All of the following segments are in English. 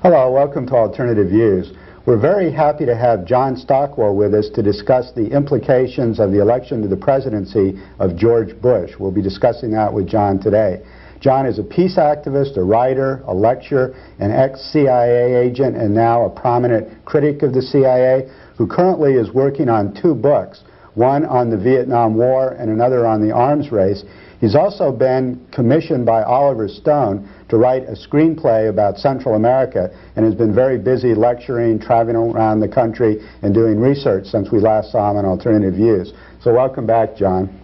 Hello, welcome to Alternative Views. We're very happy to have John Stockwell with us to discuss the implications of the election to the presidency of George Bush. We'll be discussing that with John today. John is a peace activist, a writer, a lecturer, an ex-CIA agent, and now a prominent critic of the CIA, who currently is working on two books, one on the Vietnam War and another on the arms race. He's also been commissioned by Oliver Stone to write a screenplay about Central America and has been very busy lecturing, traveling around the country, and doing research since we last saw him on Alternative Views. So welcome back, John.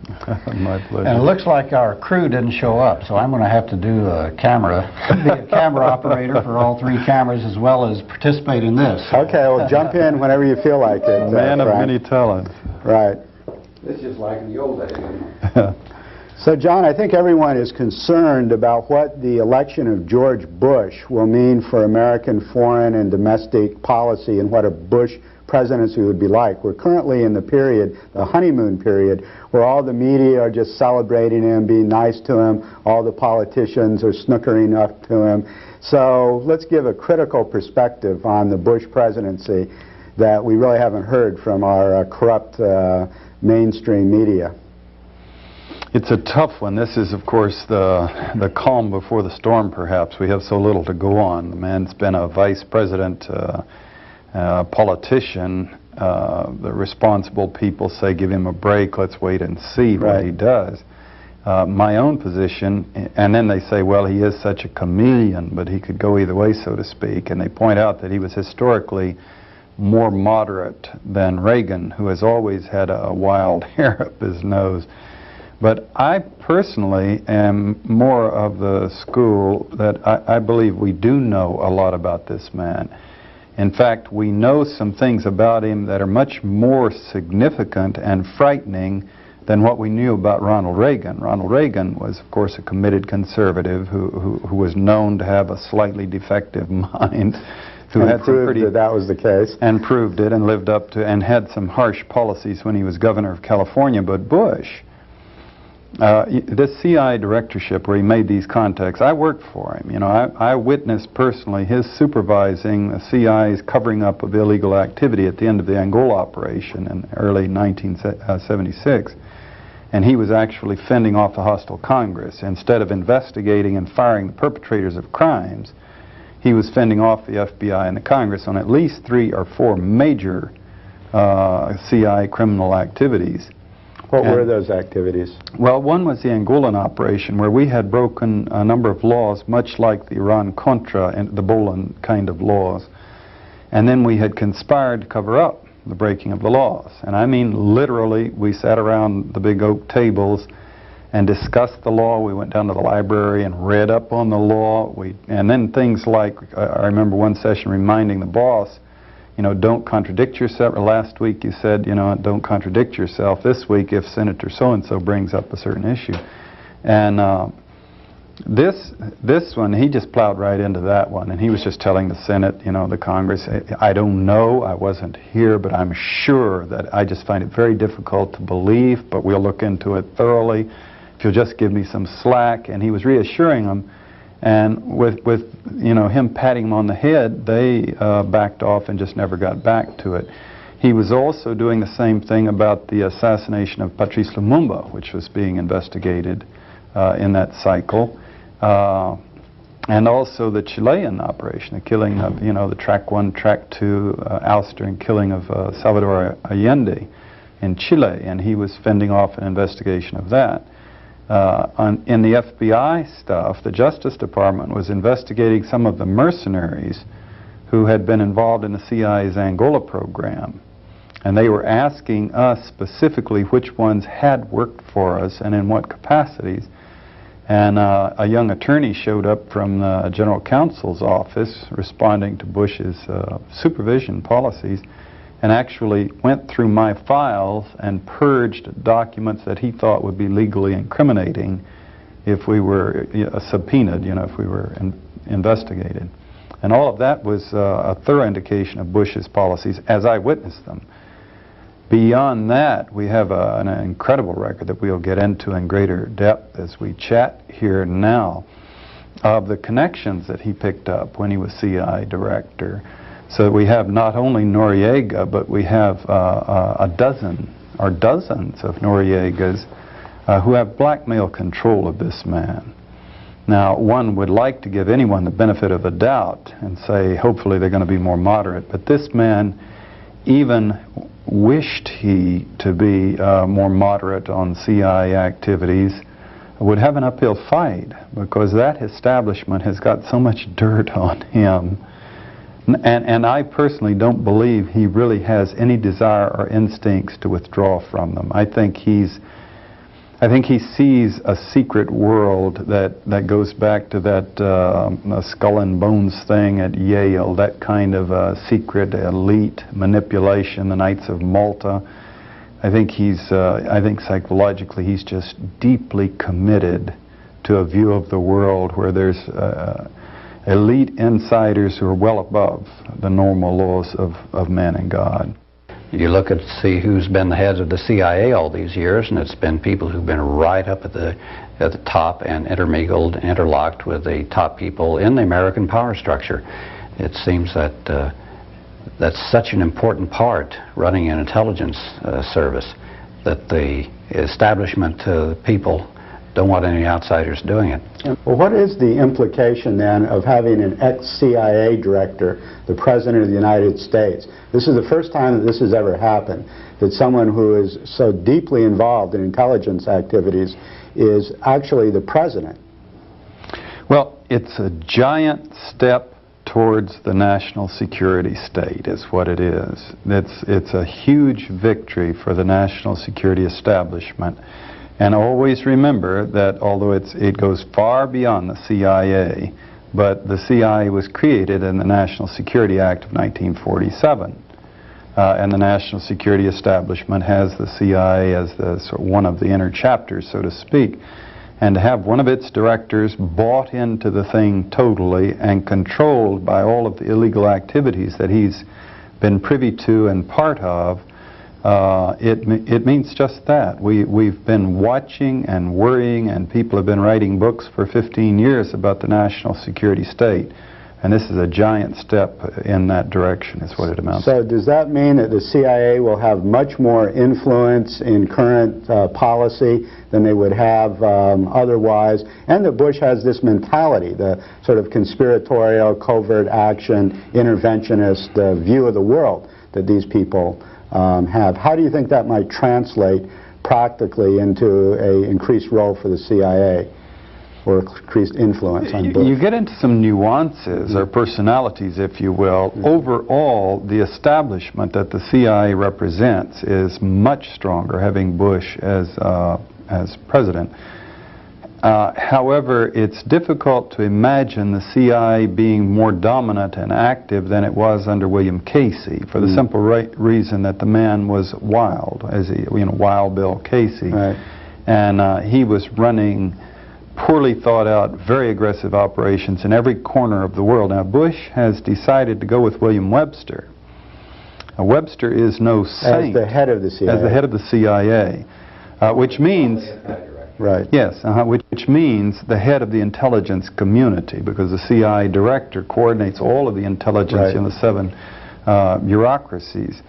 My pleasure. And it looks like our crew didn't show up, so I'm going to have to do a camera, be a camera operator for all three cameras as well as participate in this. Okay, well jump in whenever you feel like it. Man of Frank. many talents. Right. This is like in the old days. So, John, I think everyone is concerned about what the election of George Bush will mean for American foreign and domestic policy and what a Bush presidency would be like. We're currently in the period, the honeymoon period, where all the media are just celebrating him, being nice to him, all the politicians are snookering up to him. So let's give a critical perspective on the Bush presidency that we really haven't heard from our corrupt mainstream media. It's a tough one. This is, of course, the calm before the storm, perhaps. We have so little to go on. The man's been a vice president, politician. The responsible people say, give him a break, let's wait and see what he does. My own position, and then they say, well, he is such a chameleon, but he could go either way, so to speak. And they point out that he was historically more moderate than Reagan, who has always had a wild hair up his nose. But I personally am more of the school that I believe we do know a lot about this man. In fact, we know some things about him that are much more significant and frightening than what we knew about Ronald Reagan. Ronald Reagan was, of course, a committed conservative who was known to have a slightly defective mind. Who and had some pretty, that was the case. And proved it and lived up to, and had some harsh policies when he was governor of California. But Bush, this CIA directorship where he made these contacts, I worked for him. You know, I witnessed personally his supervising the CIA's covering up of illegal activity at the end of the Angola operation in early 1976. And he was actually fending off the hostile Congress. Instead of investigating and firing the perpetrators of crimes, he was fending off the FBI and the Congress on at least 3 or 4 major CIA criminal activities. What were those activities? Well, one was the Angolan operation, where we had broken a number of laws, much like the Iran-Contra and the Bolan kind of laws. And then we had conspired to cover up the breaking of the laws. And I mean literally, we sat around the big oak tables and discussed the law. We went down to the library and read up on the law. And then things like, I remember one session reminding the boss, you know, don't contradict yourself. Last week you said, you know, don't contradict yourself. This week, if Senator so-and-so brings up a certain issue. And this one, he just plowed right into that one. And he was just telling the Senate, you know, the Congress, I don't know, I wasn't here, but I'm sure that I just find it very difficult to believe, but we'll look into it thoroughly. If you'll just give me some slack. And he was reassuring them. And with you know, him patting him on the head, they backed off and just never got back to it. He was also doing the same thing about the assassination of Patrice Lumumba, which was being investigated in that cycle, and also the Chilean operation, the killing of, you know, the Track 1, Track 2 ouster and killing of Salvador Allende in Chile, and he was fending off an investigation of that. In the FBI stuff, the Justice Department was investigating some of the mercenaries who had been involved in the CIA's Angola program. And they were asking us specifically which ones had worked for us and in what capacities. And a young attorney showed up from the General Counsel's office responding to Bush's supervision policies, and actually went through my files and purged documents that he thought would be legally incriminating if we were subpoenaed, you know, if we were investigated. And all of that was a thorough indication of Bush's policies as I witnessed them. Beyond that, we have an incredible record that we'll get into in greater depth as we chat here now. of the connections that he picked up when he was CIA director. So we have not only Noriega, but we have a dozen or dozens of Noriegas who have blackmail control of this man. Now, one would like to give anyone the benefit of the doubt and say, hopefully they're going to be more moderate, but this man even wished he to be more moderate on CIA activities, would have an uphill fight, because that establishment has got so much dirt on him. And I personally don't believe he really has any desire or instincts to withdraw from them. I think he sees a secret world that goes back to that skull and bones thing at Yale, that kind of secret elite manipulation, the Knights of Malta. I think psychologically he's just deeply committed to a view of the world where there's elite insiders who are well above the normal laws of man and God. You look at see who's been the heads of the CIA all these years, and it's been people who've been right up at the top and intermingled, interlocked with the top people in the American power structure. It seems that that's such an important part, running an intelligence service, that the establishment people don't want any outsiders doing it. Well, what is the implication then of having an ex-CIA director, the President of the United States? This is the first time that this has ever happened, that someone who is so deeply involved in intelligence activities is actually the President. Well, it's a giant step towards the national security state is what it is. It's a huge victory for the national security establishment. And always remember that although it goes far beyond the CIA, but the CIA was created in the National Security Act of 1947. And the national security establishment has the CIA as one of the inner chapters, so to speak. And to have one of its directors bought into the thing totally and controlled by all of the illegal activities that he's been privy to and part of, it means just that. We've been watching and worrying, and people have been writing books for 15 years about the national security state. And this is a giant step in that direction, is what it amounts to. So does that mean that the CIA will have much more influence in current policy than they would have otherwise, and that Bush has this mentality, the sort of conspiratorial, covert action, interventionist view of the world that these people have? How do you think that might translate practically into an increased role for the CIA? Or increased influence on Bush? You get into some nuances or personalities, if you will. Overall, the establishment that the CIA represents is much stronger, having Bush as president. However, it's difficult to imagine the CIA being more dominant and active than it was under William Casey, for the simple reason that the man was wild, Wild Bill Casey, right. And he was running poorly thought out, very aggressive operations in every corner of the world. Now, Bush has decided to go with William Webster. Now, Webster is no saint. As the head of the CIA. As the head of the CIA, which means... Right. Yes, which means the head of the intelligence community, because the CIA director coordinates all of the intelligence in the 7 bureaucracies.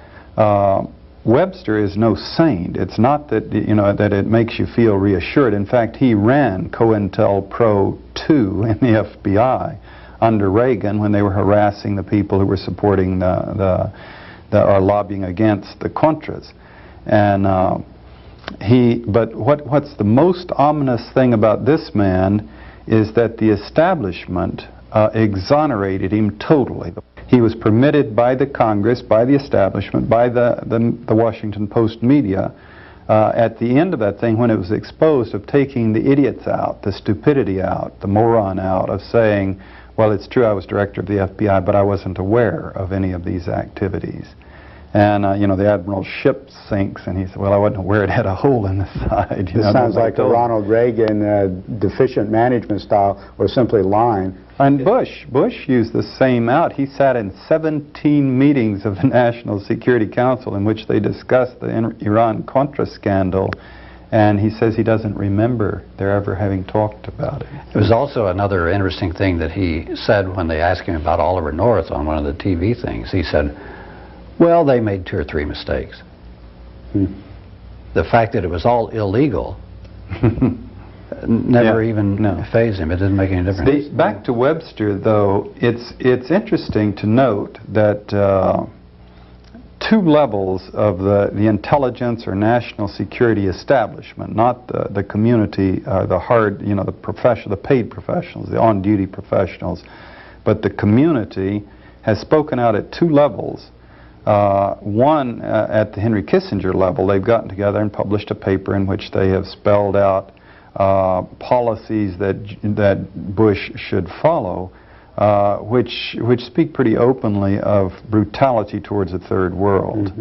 Webster is no saint. It's not that that it makes you feel reassured. In fact, he ran COINTELPRO 2 in the FBI under Reagan when they were harassing the people who were supporting or lobbying against the Contras. And but what's the most ominous thing about this man is that the establishment exonerated him totally. He was permitted by the Congress, by the establishment, by the Washington Post media, at the end of that thing, when it was exposed, of taking the idiots out, the stupidity out, the moron out, of saying, well, it's true I was director of the FBI, but I wasn't aware of any of these activities. And, the Admiral's ship sinks, and he said, well, I wasn't aware it had a hole in the side. This sounds like a Ronald Reagan deficient management style, or simply lying. And Bush used the same out. He sat in 17 meetings of the National Security Council in which they discussed the Iran-Contra scandal, And he says he doesn't remember there ever having talked about it. It was also another interesting thing that he said when they asked him about Oliver North on one of the TV things. He said, well, they made 2 or 3 mistakes. The fact that it was all illegal never even fazed him. It didn't make any difference. Back to Webster, though, it's interesting to note that 2 levels of the intelligence or national security establishment, not the community, the hard, you know, the paid professionals, the on-duty professionals, but the community has spoken out at 2 levels. One, at the Henry Kissinger level, they've gotten together and published a paper in which they have spelled out policies that Bush should follow, which speak pretty openly of brutality towards the Third World.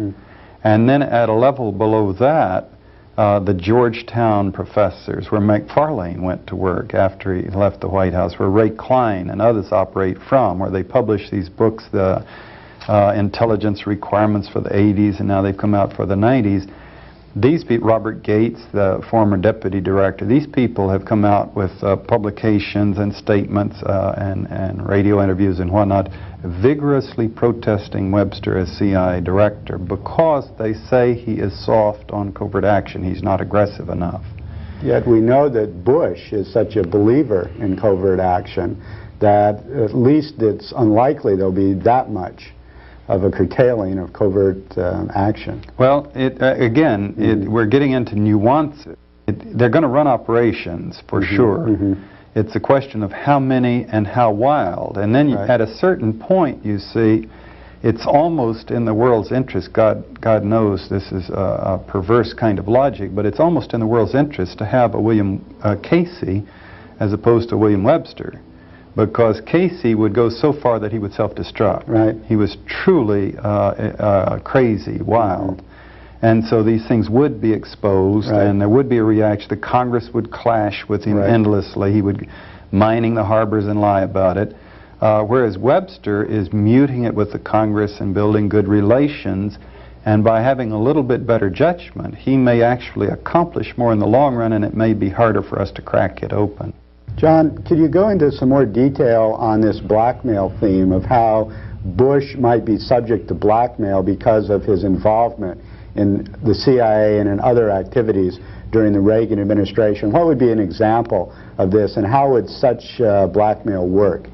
And then at a level below that, the Georgetown professors, where McFarlane went to work after he left the White House, where Ray Klein and others operate from, where they publish these books, the intelligence requirements for the 80s, and now they've come out for the 90s. These people, Robert Gates, the former deputy director, these people have come out with publications and statements and radio interviews and whatnot, vigorously protesting Webster as CIA director because they say he is soft on covert action. He's not aggressive enough. Yet we know that Bush is such a believer in covert action that at least it's unlikely there'll be that much of a curtailing of covert action. Well, we're getting into nuances. They're going to run operations for sure. It's a question of how many and how wild. And then at a certain point, you see, it's almost in the world's interest. God knows this is a perverse kind of logic, but it's almost in the world's interest to have a William Casey as opposed to William Webster, because Casey would go so far that he would self-destruct. Right. He was truly crazy, wild. And so these things would be exposed, and there would be a reaction. The Congress would clash with him endlessly. He would mining the harbors and lie about it. Whereas Webster is muting it with the Congress and building good relations, and by having a little bit better judgment, he may actually accomplish more in the long run, and it may be harder for us to crack it open. John, could you go into some more detail on this blackmail theme of how Bush might be subject to blackmail because of his involvement in the CIA and in other activities during the Reagan administration? What would be an example of this, and how would such blackmail work?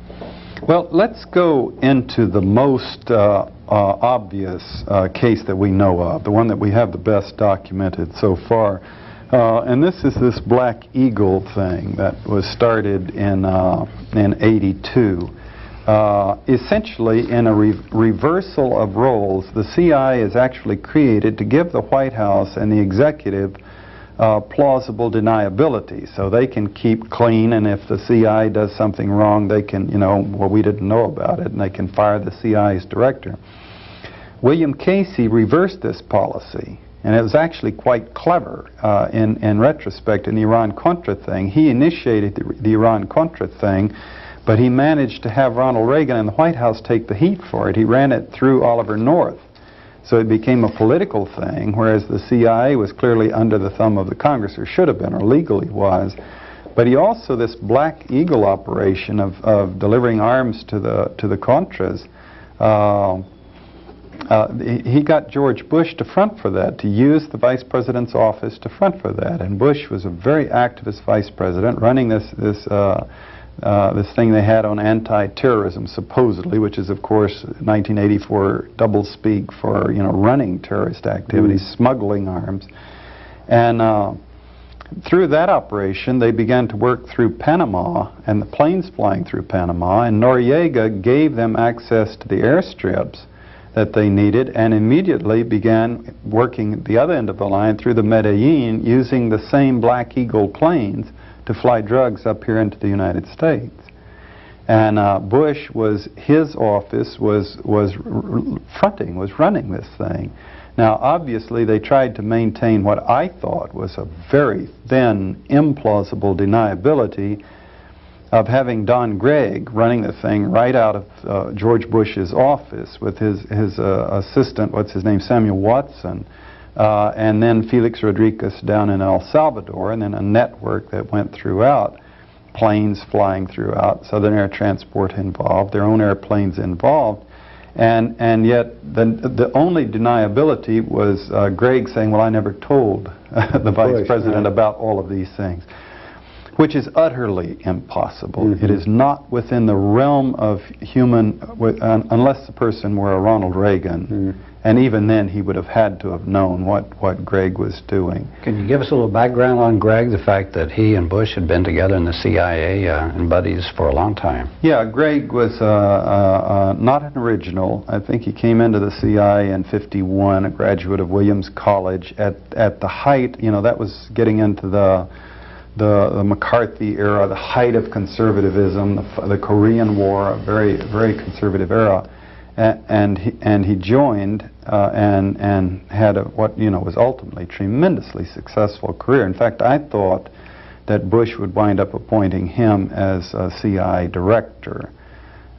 Well, let's go into the most obvious case that we know of, the one that we have the best documented so far. And this is this Black Eagle thing that was started in '82. Essentially, in a reversal of roles, the CIA is actually created to give the White House and the executive plausible deniability, so they can keep clean, and if the CIA does something wrong, they can, well, we didn't know about it, and they can fire the CIA's director. William Casey reversed this policy, and it was actually quite clever in retrospect in the Iran-Contra thing. He initiated the Iran-Contra thing, but he managed to have Ronald Reagan and the White House take the heat for it. He ran it through Oliver North. So it became a political thing, whereas the CIA was clearly under the thumb of the Congress, or should have been, or legally was. But he also, this Black Eagle operation of delivering arms to the Contras, he got George Bush to front for that, to use the Vice President's office to front for that. And Bush was a very activist Vice President, running this thing they had on anti-terrorism, supposedly, which is, of course, 1984 doublespeak for, running terrorist activities, smuggling arms. And through that operation, they began to work through Panama, and the planes flying through Panama, and Noriega gave them access to the airstrips that they needed, and immediately began working at the other end of the line through the Medellin, using the same Black Eagle planes to fly drugs up here into the United States. And Bush his office was running this thing. Now, obviously, they tried to maintain what I thought was a very thin, implausible deniability of having Don Gregg running the thing right out of George Bush's office with his assistant, what's his name, Samuel Watson, and then Felix Rodriguez down in El Salvador, and then a network that went throughout, planes flying throughout, Southern Air Transport involved, their own airplanes involved, and yet the only deniability was Gregg saying, well, I never told the Vice President about all of these things, which is utterly impossible. It is not within the realm of human, unless the person were a Ronald Reagan, and even then he would have had to have known what Gregg was doing. Can you give us a little background on Gregg, the fact that he and Bush had been together in the CIA and buddies for a long time? Yeah, Gregg was not an original. I think he came into the CIA in '51, a graduate of Williams College. At the height, you know, that was getting into the McCarthy era, the height of conservatism, the Korean War, a very, very conservative era, and he joined and had what was ultimately a tremendously successful career. In fact, I thought that Bush would wind up appointing him as a CIA director,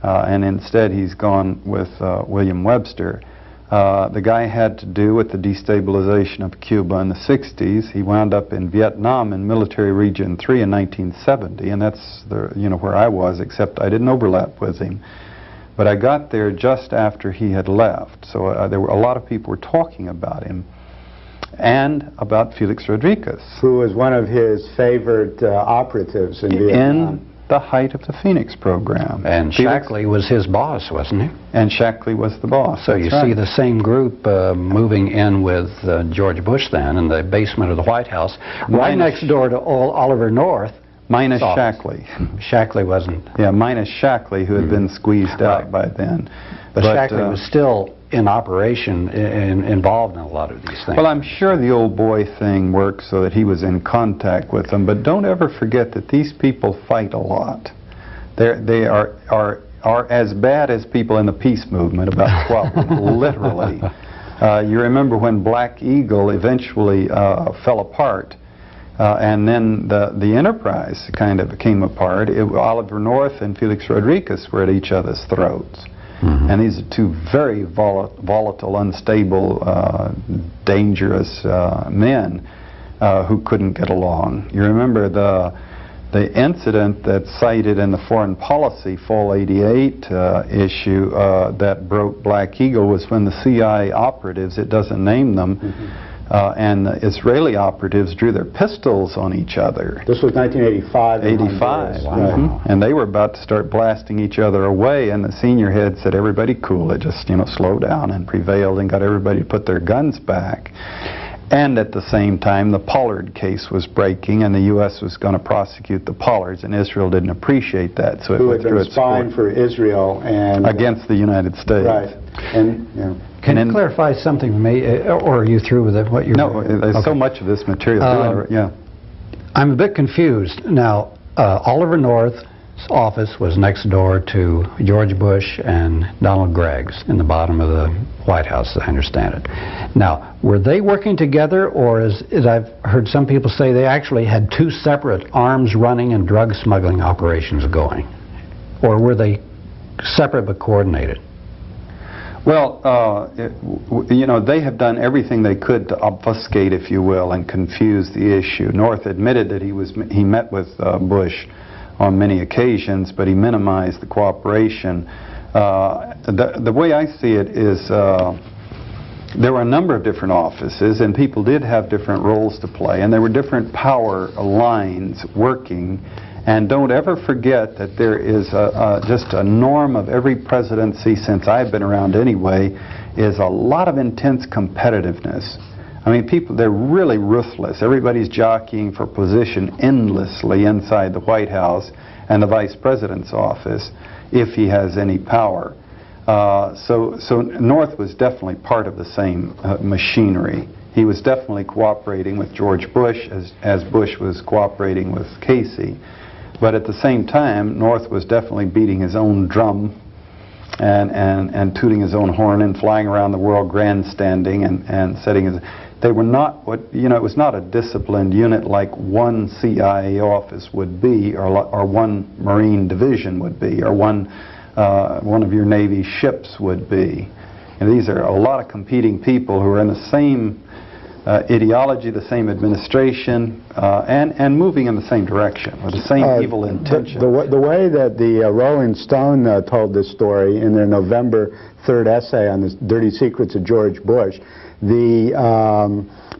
and instead he's gone with William Webster. The guy had to do with the destabilization of Cuba in the 60s. He wound up in Vietnam in Military Region 3 in 1970, and that's where I was, except I didn't overlap with him. But I got there just after he had left, so there were a lot of people were talking about him and about Felix Rodriguez, who was one of his favorite operatives in Vietnam. In the height of the Phoenix program. And Shackley was his boss, wasn't he? And Shackley was the boss. So you see the same group moving in with George Bush then in the basement of the White House, right next door to Oliver North. Minus Shackley. Shackley wasn't. Yeah, minus Shackley, who had been squeezed out by then. But Shackley was still in operation, involved in a lot of these things. Well, I'm sure the old boy thing worked so that he was in contact with them, but don't ever forget that these people fight a lot. They are as bad as people in the peace movement about squabbling, literally. You remember when Black Eagle eventually fell apart, and then the Enterprise kind of came apart. Oliver North and Felix Rodriguez were at each other's throats. And these are two very volatile, unstable, dangerous men who couldn't get along. You remember the incident that's cited in the Foreign Policy Fall 88 issue that broke Black Eagle was when the CIA operatives, it doesn't name them, and the Israeli operatives drew their pistols on each other. This was 1985. 85. Wow. And they were about to start blasting each other away, and the senior head said, everybody cool it, just slow down, and prevailed and got everybody to put their guns back. And at the same time, the Pollard case was breaking, and the U.S. was going to prosecute the Pollards, and Israel didn't appreciate that, so it withdrew its support. Who had been spying for Israel and against the United States. Right. And can you clarify something for me, or are you through with it? What you're no, there's so much of this material. Yeah. I'm a bit confused now. Oliver North's office was next door to George Bush and Donald Gregg's in the bottom of the White House, as I understand it. Now, were they working together, or as I've heard some people say, they actually had two separate arms running and drug smuggling operations going? Or were they separate but coordinated? Well, they have done everything they could to obfuscate, if you will, and confuse the issue. North admitted that he met with Bush on many occasions, but he minimized the cooperation. The way I see it is there were a number of different offices, and people did have different roles to play, and there were different power lines working. And don't ever forget that there is just a norm of every presidency since I've been around anyway, is a lot of intense competitiveness. I mean, people, they're really ruthless. Everybody's jockeying for position endlessly inside the White House and the Vice President's office, if he has any power. So North was definitely part of the same machinery. He was definitely cooperating with George Bush as Bush was cooperating with Casey. But at the same time, North was definitely beating his own drum and tooting his own horn and flying around the world grandstanding and setting his... They were not what, it was not a disciplined unit like one CIA office would be, or one Marine division would be, or one of your Navy ships would be. And these are a lot of competing people who are in the same ideology, the same administration, and moving in the same direction, with the same evil intention. The way that the Rolling Stone told this story in their November 3rd essay on the dirty secrets of George Bush, the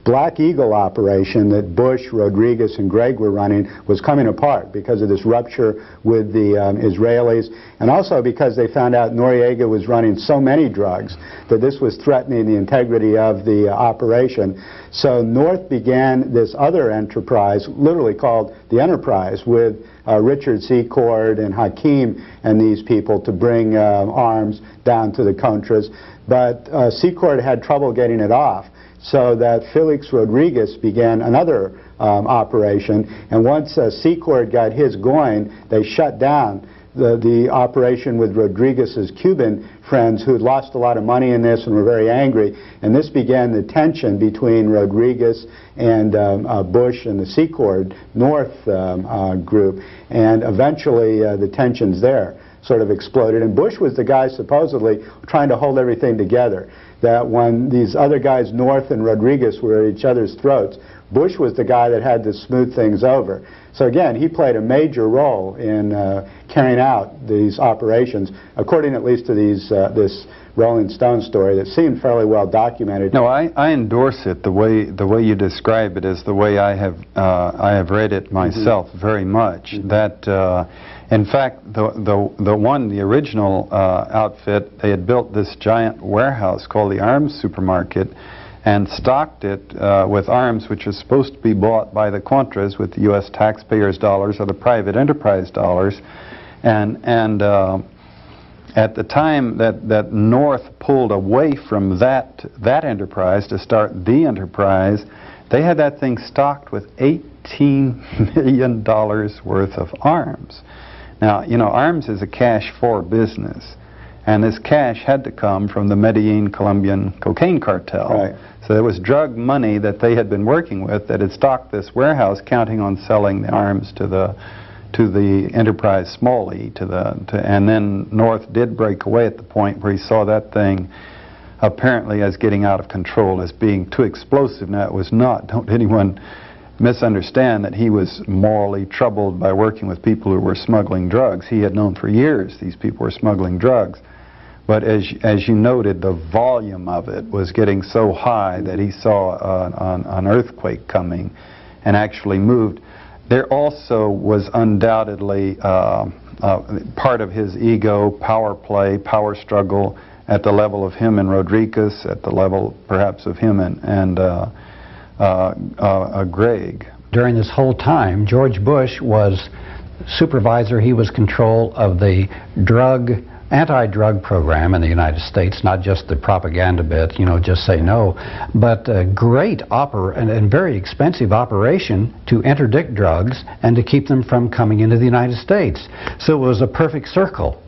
Black Eagle operation that Bush, Rodriguez, and Gregg were running was coming apart because of this rupture with the Israelis, and also because they found out Noriega was running so many drugs that this was threatening the integrity of the operation. So North began this other enterprise, literally called the Enterprise, with Richard Secord and Hakeem and these people to bring arms down to the Contras. But Secord had trouble getting it off, so that Felix Rodriguez began another operation, and once Secord got his going, they shut down the operation with Rodriguez's Cuban friends, who had lost a lot of money in this and were very angry, and this began the tension between Rodriguez and Bush and the Secord North group, and eventually the tensions there sort of exploded, and Bush was the guy supposedly trying to hold everything together. That when these other guys, North and Rodriguez, were at each other's throats, Bush was the guy that had to smooth things over. So again, he played a major role in carrying out these operations, according at least to these this Rolling Stone story that seemed fairly well documented. No, I endorse it. The way you describe it is the way I have read it myself very much. That in fact, the original outfit, they had built this giant warehouse called the Arms Supermarket and stocked it with arms which are supposed to be bought by the Contras with the U.S. taxpayers' dollars or the private enterprise dollars. And at the time that North pulled away from that enterprise to start the Enterprise, they had that thing stocked with $18 million worth of arms. Now, you know, arms is a cash-for business, and this cash had to come from the Medellin Colombian cocaine cartel. Right. So there was drug money that they had been working with that had stocked this warehouse, counting on selling the arms to the Enterprise Small E, and then North did break away at the point where he saw that thing apparently as getting out of control, as being too explosive. Now, it was not. Don't anyone misunderstand that he was morally troubled by working with people who were smuggling drugs. He had known for years these people were smuggling drugs. But as you noted, the volume of it was getting so high that he saw an earthquake coming and actually moved. There also was undoubtedly part of his ego, power play, power struggle at the level of him and Rodriguez, at the level perhaps of him and Gregg. During this whole time, George Bush was supervisor. He was control of the anti-drug program in the United States, not just the propaganda bit, you know, just say no, but a great and very expensive operation to interdict drugs and to keep them from coming into the United States. So it was a perfect circle,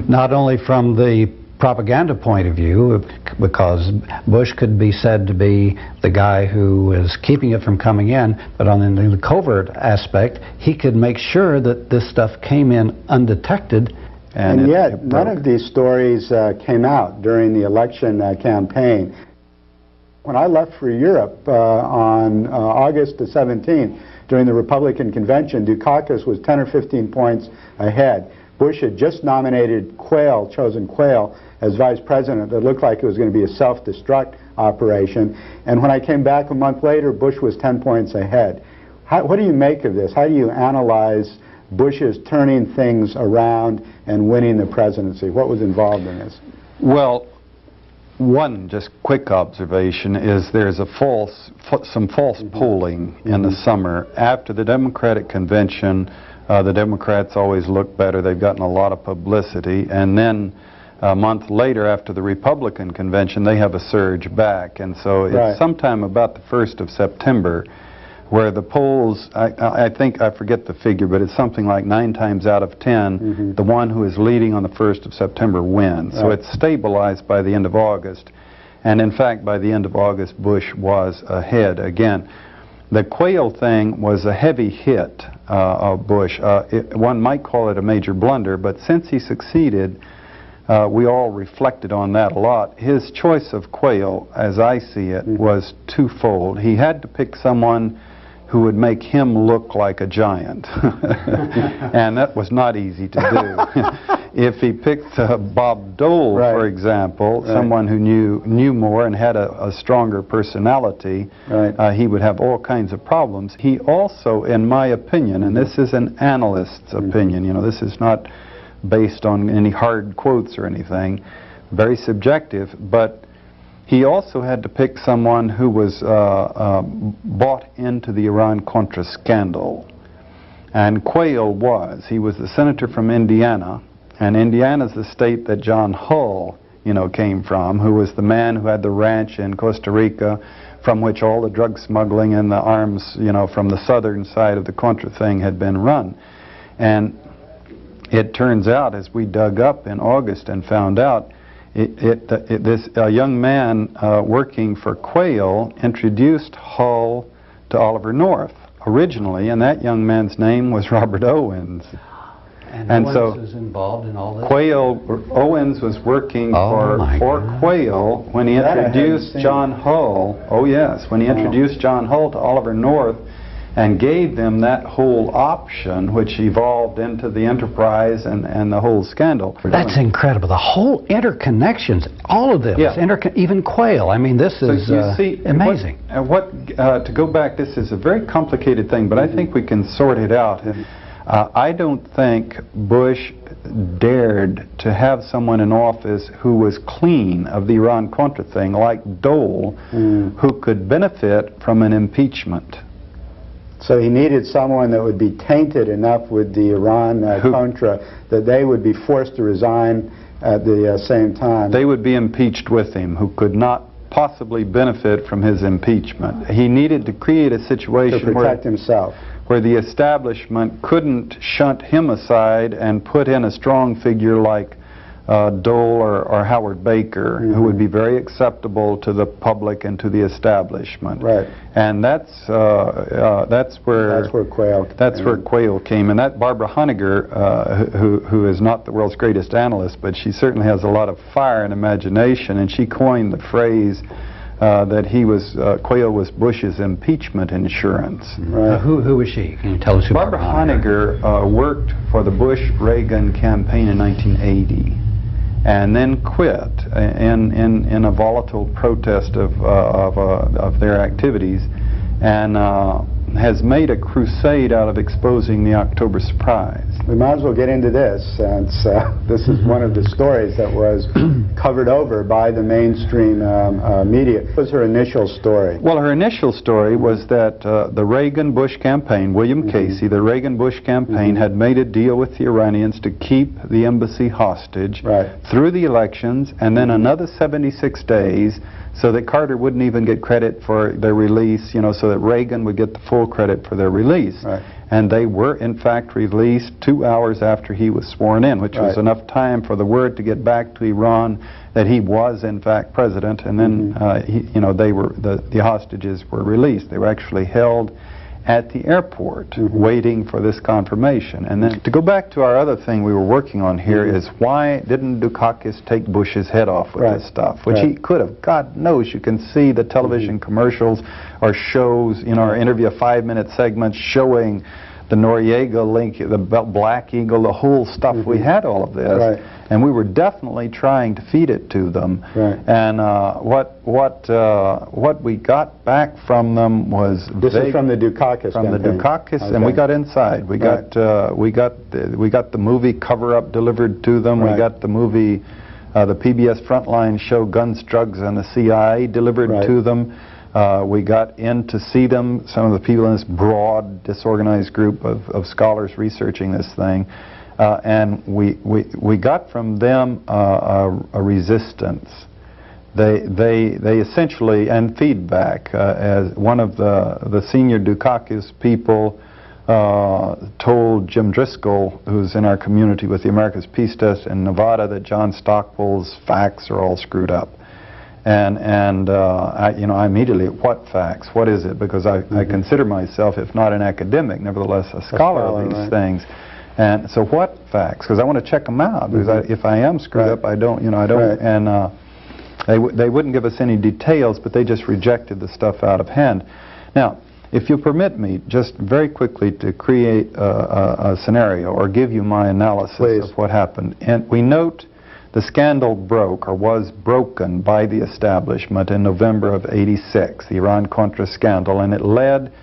not only from the propaganda point of view, because Bush could be said to be the guy who was keeping it from coming in, but on the covert aspect, he could make sure that this stuff came in undetected. And yet, none of these stories came out during the election campaign. When I left for Europe on August the 17th, during the Republican convention, Dukakis was 10 or 15 points ahead. Bush had just nominated chosen Quayle, as vice president. It looked like it was going to be a self-destruct operation. And when I came back a month later, Bush was 10 points ahead. What do you make of this? How do you analyze Bush's turning things around and winning the presidency? What was involved in this? Well, one just quick observation is there's some false polling in the summer. After the Democratic convention, the Democrats always look better. They've gotten a lot of publicity. And then a month later, after the Republican convention, they have a surge back. And so it's sometime about the 1st of September where the polls, I think, I forget the figure, but it's something like 9 times out of 10, the one who is leading on the 1st of September wins. So it's stabilized by the end of August. And in fact, by the end of August, Bush was ahead again. The Quayle thing was a heavy hit of Bush. One might call it a major blunder, but since he succeeded, we all reflected on that a lot. His choice of Quayle, as I see it, was twofold. He had to pick someone who would make him look like a giant. And that was not easy to do. If he picked Bob Dole, for example, someone who knew more and had a stronger personality, he would have all kinds of problems. He also, in my opinion, and this is an analyst's opinion, you know, this is not based on any hard quotes or anything, very subjective, but he also had to pick someone who was bought into the Iran-Contra scandal. And Quayle was. He was the senator from Indiana, and Indiana's the state that John Hull, you know, came from, who was the man who had the ranch in Costa Rica from which all the drug smuggling and the arms, you know, from the southern side of the Contra thing had been run. And it turns out, as we dug up in August and found out, this young man working for Quayle introduced Hull to Oliver North originally, and that young man's name was Robert Owens. And Owens was involved in all this? Owens was working for Quayle when he introduced John Hull. Oh yes, when he introduced John Hull to Oliver North and gave them that whole option, which evolved into the enterprise and the whole scandal. That's incredible. The whole interconnections, all of this, even Quayle. I mean, this is amazing. To go back, this is a very complicated thing, but I think we can sort it out. I don't think Bush dared to have someone in office who was clean of the Iran-Contra thing, like Dole, who could benefit from an impeachment. So he needed someone that would be tainted enough with the Iran-Contra that they would be forced to resign at the same time. They would be impeached with him, who could not possibly benefit from his impeachment. He needed to create a situation to protect himself, where the establishment couldn't shunt him aside and put in a strong figure like Dole or Howard Baker, who would be very acceptable to the public and to the establishment. Right. And that's where Quayle came. And that Barbara Honegger, who is not the world's greatest analyst, but she certainly has a lot of fire and imagination, and she coined the phrase that Quayle was Bush's impeachment insurance. Right. Who was she? Can you tell us who Barbara Honegger worked for the Bush-Reagan campaign in 1980, and then quit in a volatile protest of their activities, and has made a crusade out of exposing the October surprise. We might as well get into this, since this is one of the stories that was covered over by the mainstream media. What was her initial story? Well, her initial story was that the Reagan-Bush campaign, William Casey, the Reagan-Bush campaign had made a deal with the Iranians to keep the embassy hostage through the elections, and then another 76 days so that Carter wouldn't even get credit for their release, you know, so that Reagan would get the full credit for their release. And they were, in fact, released 2 hours after he was sworn in, which was enough time for the word to get back to Iran that he was, in fact, president. And then, the hostages were released. They were actually held at the airport waiting for this confirmation. And then to go back to our other thing we were working on here is, why didn't Dukakis take Bush's head off with this stuff, which he could have. God knows, you can see the television commercials or shows, you know, or interview 5-minute segments showing the Noriega link, the Black Eagle, the whole stuff. We had all of this, and we were definitely trying to feed it to them. And what we got back from them was this is from the Dukakis campaign. The Dukakis, and we got inside. We got the movie Cover Up delivered to them. We got the movie, the PBS Frontline show Guns, Drugs, and the CIA delivered to them. We got in to see them, some of the people in this broad, disorganized group of scholars researching this thing, and we got from them a resistance. They essentially, and feedback, as one of the senior Dukakis people told Jim Driscoll, who's in our community with the America's Peace Test in Nevada, that John Stockwell's facts are all screwed up. And I immediately, what facts? What is it? Because I consider myself, if not an academic, nevertheless a scholar of these things. And so what facts? Because I want to check them out. Because if I am screwed up, I don't, I don't. And they wouldn't give us any details, but they just rejected the stuff out of hand. Now, if you'll permit me, just very quickly to create a scenario or give you my analysis of what happened. And we note the scandal broke or was broken by the establishment in November of '86, the Iran-Contra scandal, and it led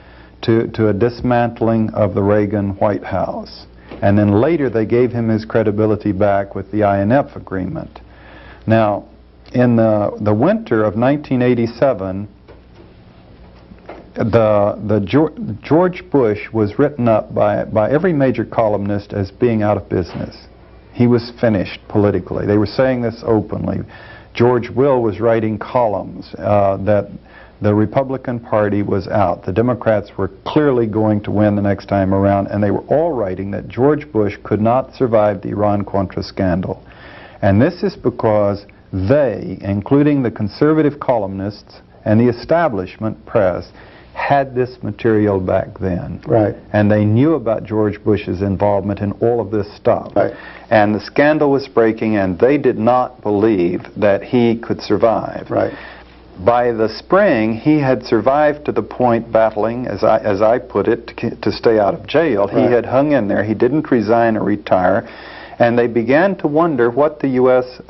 to a dismantling of the Reagan White House. And then later they gave him his credibility back with the INF agreement. Now, in the winter of 1987, George Bush was written up by every major columnist as being out of business. He was finished politically. They were saying this openly. George Will was writing columns that the Republican Party was out. The Democrats were clearly going to win the next time around, and they were all writing that George Bush could not survive the Iran-Contra scandal. And this is because they, including the conservative columnists and the establishment press, had this material back then. Right. And they knew about George Bush's involvement in all of this stuff. Right. And the scandal was breaking, and they did not believe that he could survive. Right. By the spring, he had survived to the point, battling, as I put it, to stay out of jail. He had hung in there. He didn't resign or retire. And they began to wonder what the U.S.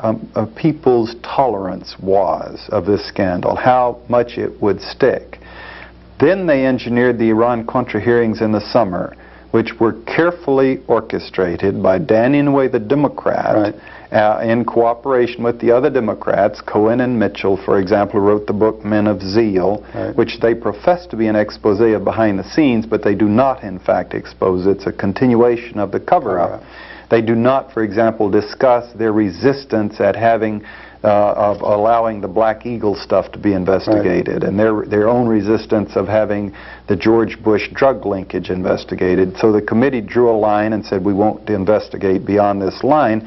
People's tolerance was of this scandal, how much it would stick. Then they engineered the Iran-Contra hearings in the summer, which were carefully orchestrated by Danny Inouye, the Democrat, in cooperation with the other Democrats. Cohen and Mitchell, for example, wrote the book Men of Zeal, which they profess to be an expose of behind the scenes, but they do not, in fact, expose. It's a continuation of the cover-up. They do not, for example, discuss their resistance at having of allowing the Black Eagle stuff to be investigated, and their own resistance of having the George Bush drug linkage investigated. So the committee drew a line and said, we won't investigate beyond this line.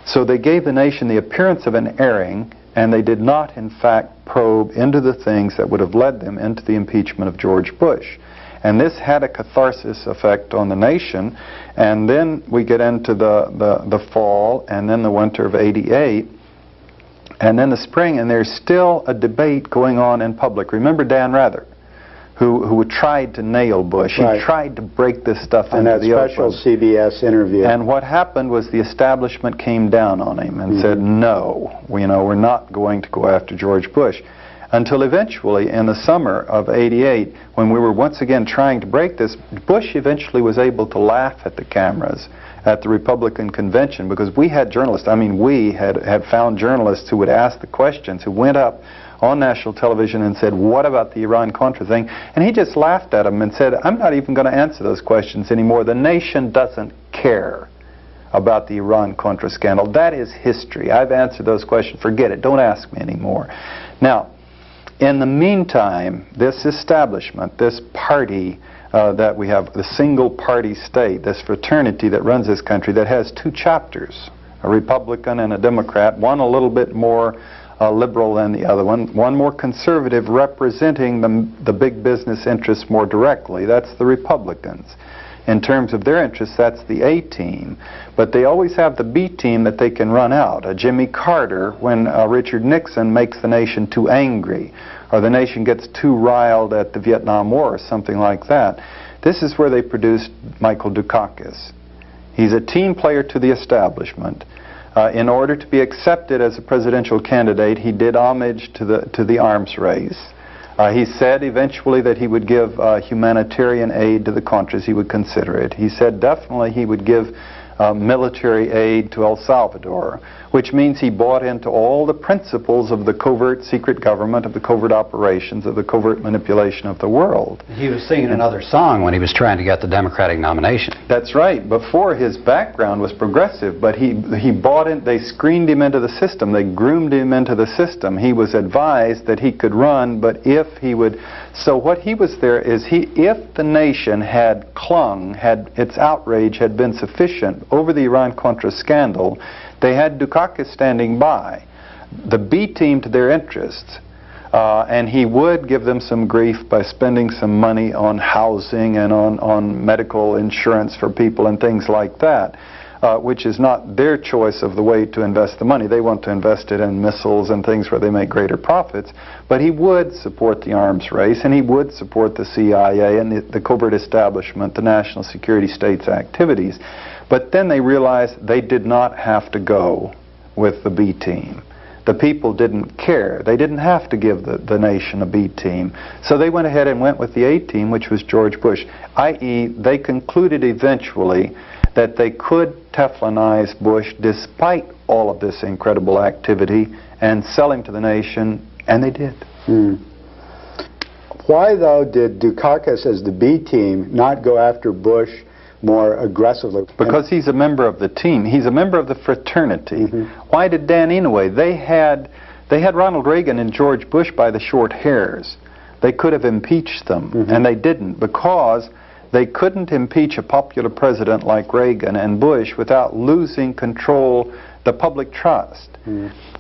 So they gave the nation the appearance of an airing, and they did not, in fact, probe into the things that would have led them into the impeachment of George Bush. And this had a catharsis effect on the nation. And then we get into the fall, and then the winter of '88, and then the spring, and there's still a debate going on in public. Remember Dan Rather, who tried to nail Bush. He tried to break this stuff into the open. And that special CBS interview. And what happened was the establishment came down on him and said, no, we're not going to go after George Bush. Until eventually, in the summer of '88, when we were once again trying to break this, Bush eventually was able to laugh at the cameras at the Republican convention, because we had journalists, we had found journalists who would ask the questions, who went up on national television and said, what about the Iran-Contra thing? And he just laughed at them and said, I'm not even going to answer those questions anymore. The nation doesn't care about the Iran-Contra scandal. That is history. I've answered those questions. Forget it. Don't ask me anymore. Now, in the meantime, this establishment, this party that we have, the single-party state, this fraternity that runs this country, that has two chapters, a Republican and a Democrat, one a little bit more liberal than the other one more conservative, representing the big business interests more directly. That's the Republicans. In terms of their interests, that's the A team. But they always have the B team that they can run out. Jimmy Carter, when Richard Nixon makes the nation too angry, or the nation gets too riled at the Vietnam War, or something like that. This is where they produced Michael Dukakis. He's a team player to the establishment. In order to be accepted as a presidential candidate, he did homage to the arms race. He said eventually that he would give humanitarian aid to the Contras. He would consider it. He said definitely he would give military aid to El Salvador, which means he bought into all the principles of the covert secret government, of the covert operations, of the covert manipulation of the world. He was singing another song when he was trying to get the Democratic nomination. That's right. Before, his background was progressive, but he bought in. They screened him into the system. They groomed him into the system. He was advised that he could run, but if he would... So what he was there is, if the nation had clung, its outrage had been sufficient over the Iran-Contra scandal, they had Dukakis standing by. The B team to their interests And he would give them some grief by spending some money on housing and on medical insurance for people and things like that, which is not their choice of the way to invest the money. They want to invest it in missiles and things where they make greater profits. But he would support the arms race, and he would support the CIA and the covert establishment, the national security state's activities. But then they realized they did not have to go with the B team. The people didn't care. They didn't have to give the nation a B team. So they went ahead and went with the A team, which was George Bush, i.e. they concluded eventually that they could Teflonize Bush despite all of this incredible activity and sell him to the nation, and they did. Why, though, did Dukakis as the B team not go after Bush more aggressively? Because he's a member of the team. He's a member of the fraternity. Why did Dan Inouye? They had Ronald Reagan and George Bush by the short hairs. They could have impeached them, and they didn't, because they couldn't impeach a popular president like Reagan and Bush without losing control, the public trust.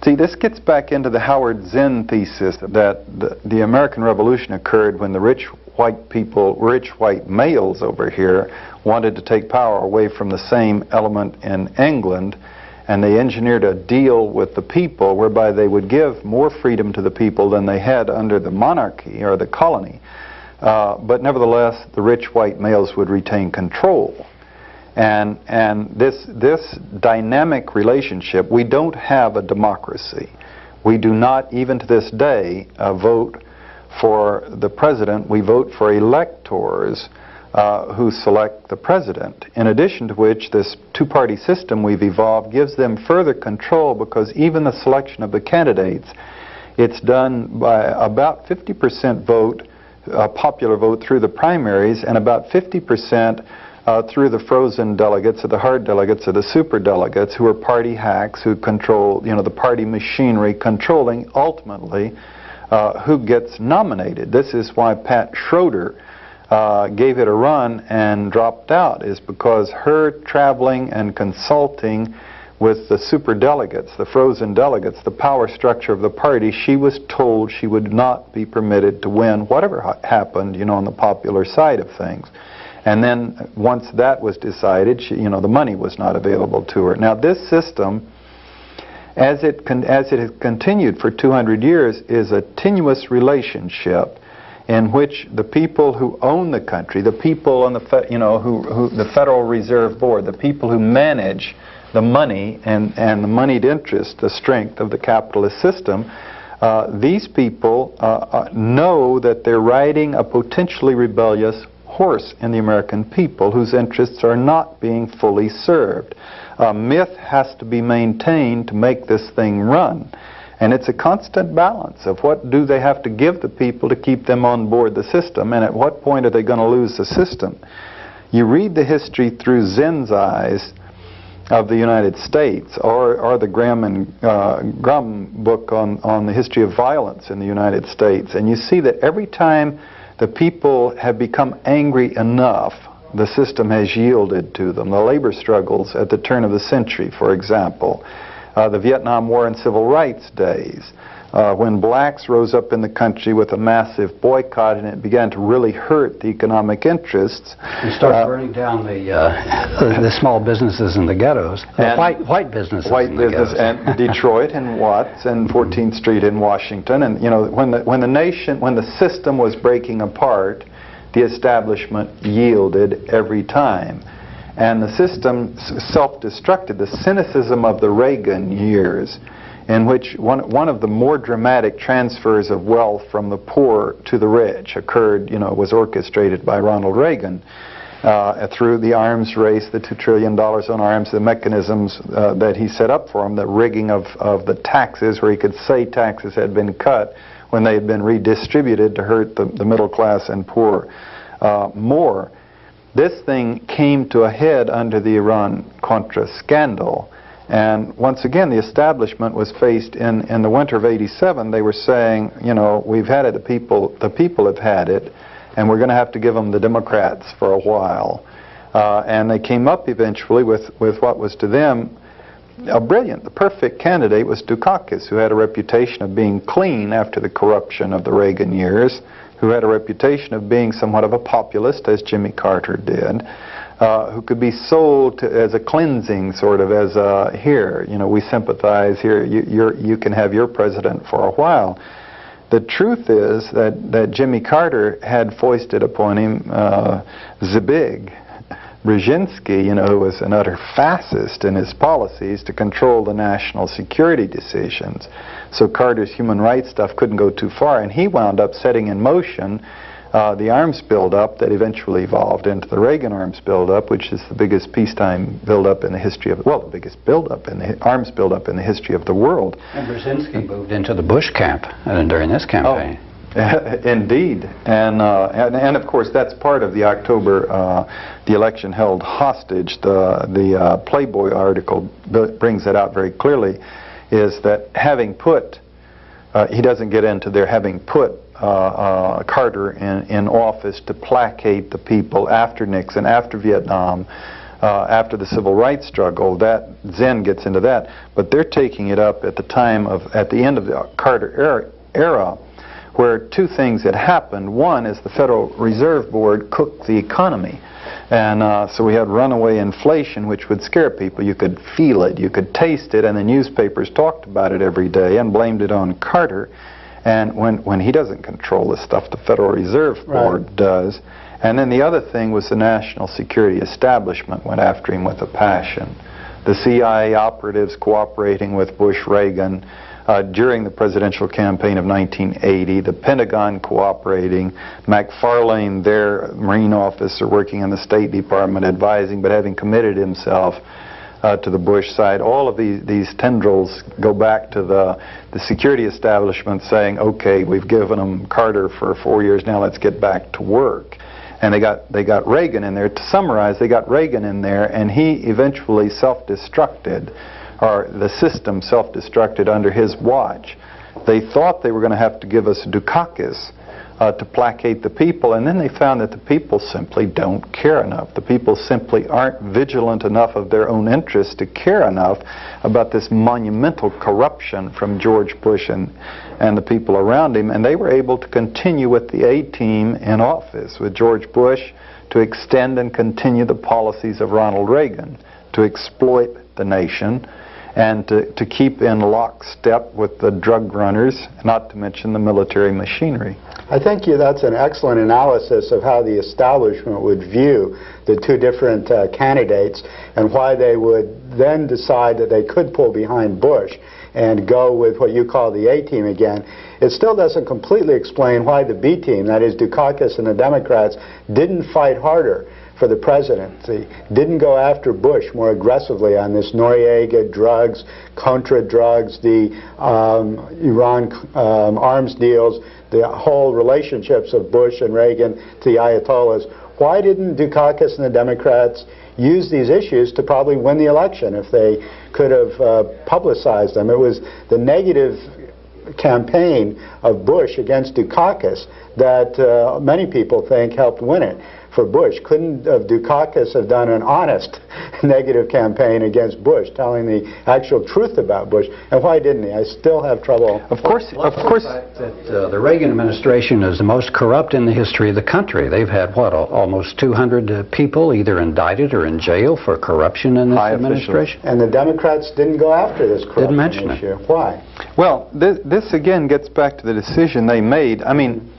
See, this gets back into the Howard Zinn thesis that the American Revolution occurred when the rich white people, rich white males over here, wanted to take power away from the same element in England, and they engineered a deal with the people whereby they would give more freedom to the people than they had under the monarchy or the colony. But nevertheless, the rich white males would retain control. And this dynamic relationship, we don't have a democracy. We do not, even to this day, vote for the president. We vote for electors who select the president. In addition to which, this two-party system we've evolved gives them further control, because even the selection of the candidates, it's done by about 50% vote, popular vote through the primaries, and about 50% through the frozen delegates, or the hard delegates, or the super delegates, who are party hacks, who control, the party machinery, controlling ultimately who gets nominated. This is why Pat Schroeder gave it a run and dropped out, is because her traveling and consulting with the super delegates, the frozen delegates, the power structure of the party, she was told she would not be permitted to win whatever happened, on the popular side of things. And then once that was decided, the money was not available to her. Now this system, as it has continued for 200 years, is a tenuous relationship in which the people who own the country, the people on the the Federal Reserve Board, the people who manage the money and the moneyed interest, the strength of the capitalist system, these people know that they're riding a potentially rebellious horse in the American people whose interests are not being fully served. Myth has to be maintained to make this thing run. And it's a constant balance of what do they have to give the people to keep them on board the system, and at what point are they going to lose the system. You read the history through Zinn's eyes of the United States, or the Grum book on the history of violence in the United States, and you see that every time the people have become angry enough, the system has yielded to them. The labor struggles at the turn of the century, for example, the Vietnam War and Civil Rights days, when blacks rose up in the country with a massive boycott, and it began to really hurt the economic interests. You start burning down the small businesses in the ghettos, white businesses in the ghettos. And Detroit and Watts and 14th Street in Washington, and when the system was breaking apart, the establishment yielded every time. And the system self-destructed. The cynicism of the Reagan years, in which one of the more dramatic transfers of wealth from the poor to the rich occurred, was orchestrated by Ronald Reagan through the arms race, the $2 trillion on arms, the mechanisms that he set up for him, the rigging of the taxes, where he could say taxes had been cut when they had been redistributed to hurt the middle class and poor more. This thing came to a head under the Iran-Contra scandal. And once again, the establishment was faced in the winter of '87. They were saying, we've had it, the people have had it, and we're going to have to give them the Democrats for a while. And they came up eventually with what was to them the perfect candidate was Dukakis, who had a reputation of being clean after the corruption of the Reagan years, who had a reputation of being somewhat of a populist, as Jimmy Carter did, who could be sold as a cleansing, sort of as a, here, you know, we sympathize, here, you can have your president for a while. The truth is that Jimmy Carter had foisted upon him Zbig Brzezinski, you know, who was an utter fascist in his policies to control the national security decisions. So Carter's human rights stuff couldn't go too far, and he wound up setting in motion the arms buildup that eventually evolved into the Reagan arms buildup, which is the biggest peacetime buildup in the history of, well, the biggest buildup in the arms buildup in the history of the world. And Brzezinski moved into the Bush camp during this campaign. Oh. Indeed, and of course that's part of the October, the election held hostage. The Playboy article brings that out very clearly, is that having put, he doesn't get into their having put Carter in office to placate the people after Nixon, after Vietnam, after the civil rights struggle. That Zen gets into that, but they're taking it up at the time of, at the end of the Carter era, where two things had happened. One is the Federal Reserve Board cooked the economy. And so we had runaway inflation, which would scare people. You could feel it, you could taste it, and the newspapers talked about it every day and blamed it on Carter. And when he doesn't control this stuff, the Federal Reserve Board does. And then the other thing was the national security establishment went after him with a passion. The CIA operatives cooperating with Bush-Reagan during the presidential campaign of 1980, the Pentagon cooperating, McFarlane, their Marine officer working in the State Department advising, but having committed himself to the Bush side. All of these tendrils go back to the security establishment saying, okay, we've given them Carter for 4 years, now let's get back to work. And they got Reagan in there. To summarize, they got Reagan in there, and he eventually self-destructed, or the system self-destructed under his watch. They thought they were going to have to give us Dukakis to placate the people, and then they found that the people simply don't care enough. The people simply aren't vigilant enough of their own interests to care enough about this monumental corruption from George Bush and the people around him, and they were able to continue with the A-team in office with George Bush to extend and continue the policies of Ronald Reagan, to exploit the nation, and to keep in lockstep with the drug runners, not to mention the military machinery. I think that's an excellent analysis of how the establishment would view the two different candidates and why they would then decide that they could pull behind Bush and go with what you call the A-team again. It still doesn't completely explain why the B-team, that is Dukakis and the Democrats, didn't fight harder for the presidency, didn't go after Bush more aggressively on this Noriega drugs, Contra drugs, the Iran arms deals, the whole relationships of Bush and Reagan to the Ayatollahs. Why didn't Dukakis and the Democrats use these issues to probably win the election if they could have publicized them? It was the negative campaign of Bush against Dukakis that many people think helped win it for Bush. Couldn't Dukakis have done an honest negative campaign against Bush, telling the actual truth about Bush? And why didn't he? I still have trouble. Of course. That the Reagan administration is the most corrupt in the history of the country. They've had, what, almost 200 people either indicted or in jail for corruption in this administration. And the Democrats didn't go after this corruption issue. Why? Well, this again gets back to the decision they made. I mean,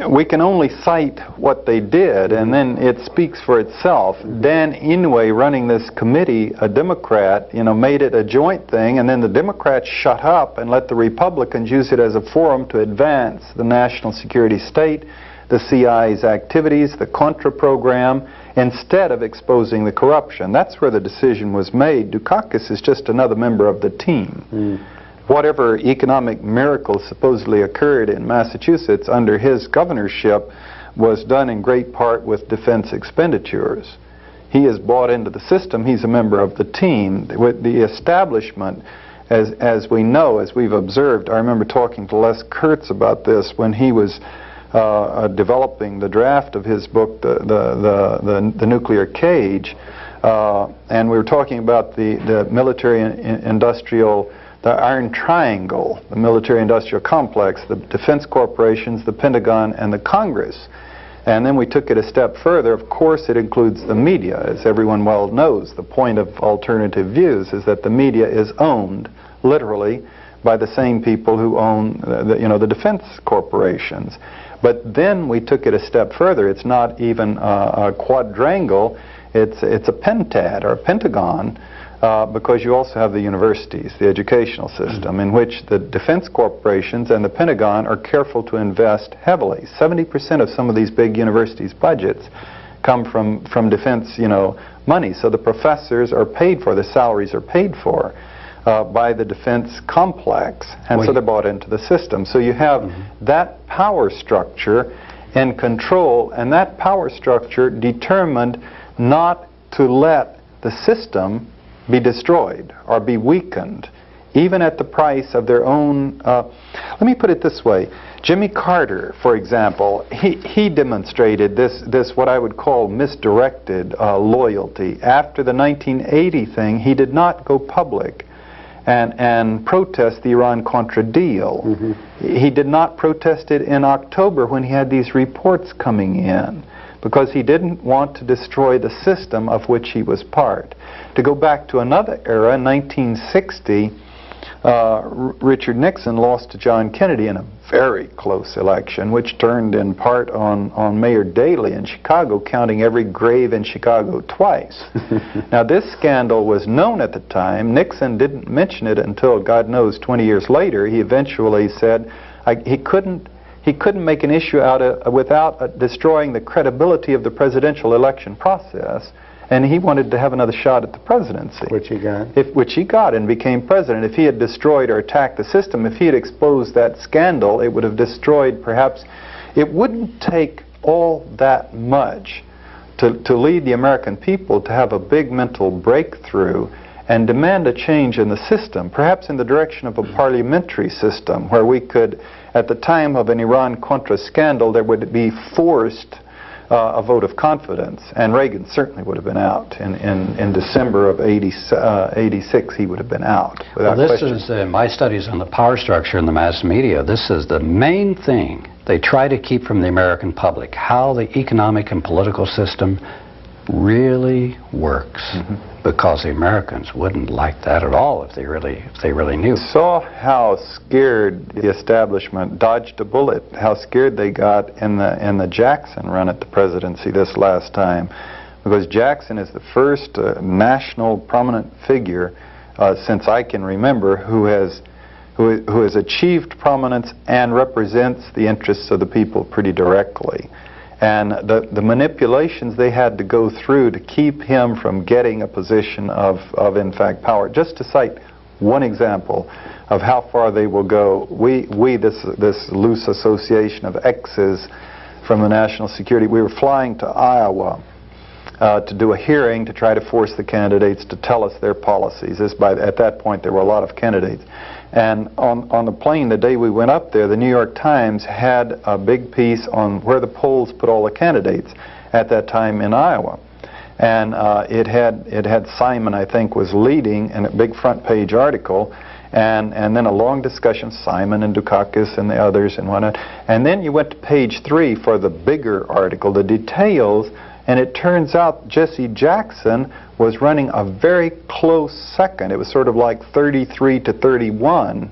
we can only cite what they did, and then it speaks for itself. Dan Inouye, running this committee, a Democrat, made it a joint thing, and then the Democrats shut up and let the Republicans use it as a forum to advance the national security state, the CIA's activities, the Contra program, instead of exposing the corruption. That's where the decision was made. Dukakis is just another member of the team. Whatever economic miracle supposedly occurred in Massachusetts under his governorship was done in great part with defense expenditures. He is bought into the system. He's a member of the team. With the establishment, as we know, as we've observed, I remember talking to Les Kurtz about this when he was developing the draft of his book, The Nuclear Cage. and we were talking about the military-industrial, the Iron Triangle, the military-industrial complex, the defense corporations, the Pentagon, and the Congress. And then we took it a step further. Of course, it includes the media. As everyone well knows, the point of alternative views is that the media is owned, literally, by the same people who own the defense corporations. But then we took it a step further. It's not even a quadrangle. It's a pentad, or a pentagon, because you also have the universities, the educational system, in which the defense corporations and the Pentagon are careful to invest heavily. 70% of some of these big universities' budgets come from defense, money. So the professors are paid for, the salaries are paid for by the defense complex, and so they're bought into the system. So you have that power structure and control, and that power structure determined not to let the system be destroyed or be weakened, even at the price of their own. Let me put it this way. Jimmy Carter, for example, he demonstrated this what I would call misdirected loyalty. After the 1980 thing, he did not go public and protest the Iran-Contra deal. He did not protest it in October when he had these reports coming in, because he didn't want to destroy the system of which he was part. To go back to another era, in 1960, Richard Nixon lost to John Kennedy in a very close election, which turned in part on Mayor Daley in Chicago counting every grave in Chicago twice. Now, this scandal was known at the time. Nixon didn't mention it until, God knows, 20 years later. He eventually said he couldn't make an issue out of without destroying the credibility of the presidential election process, and he wanted to have another shot at the presidency. Which he got. Which he got, and became president. If he had destroyed or attacked the system, if he had exposed that scandal, it would have destroyed, perhaps. It wouldn't take all that much to lead the American people to have a big mental breakthrough and demand a change in the system, perhaps in the direction of a parliamentary system, where we could, at the time of an Iran-Contra scandal, there would be forced a vote of confidence, and Reagan certainly would have been out. In December of 86, he would have been out, without question. This is my studies on the power structure in the mass media. This is the main thing they try to keep from the American public, how the economic and political system really works, because the Americans wouldn't like that at all if they really knew. Saw how scared the establishment dodged a bullet, how scared they got in the Jackson run at the presidency this last time, because Jackson is the first national prominent figure since I can remember who has achieved prominence and represents the interests of the people pretty directly. And the manipulations they had to go through to keep him from getting a position of in fact, power. Just to cite one example of how far they will go, this loose association of X's from the national security, we were flying to Iowa to do a hearing to try to force the candidates to tell us their policies. At that point, there were a lot of candidates. And on the plane, the day we went up there, the New York Times had a big piece on where the polls put all the candidates at that time in Iowa. And it had Simon, I think, was leading in a big front page article, and then a long discussion, Simon and Dukakis and the others and whatnot. And then you went to page 3 for the bigger article, the details, and it turns out Jesse Jackson was running a very close second. It was sort of like 33 to 31,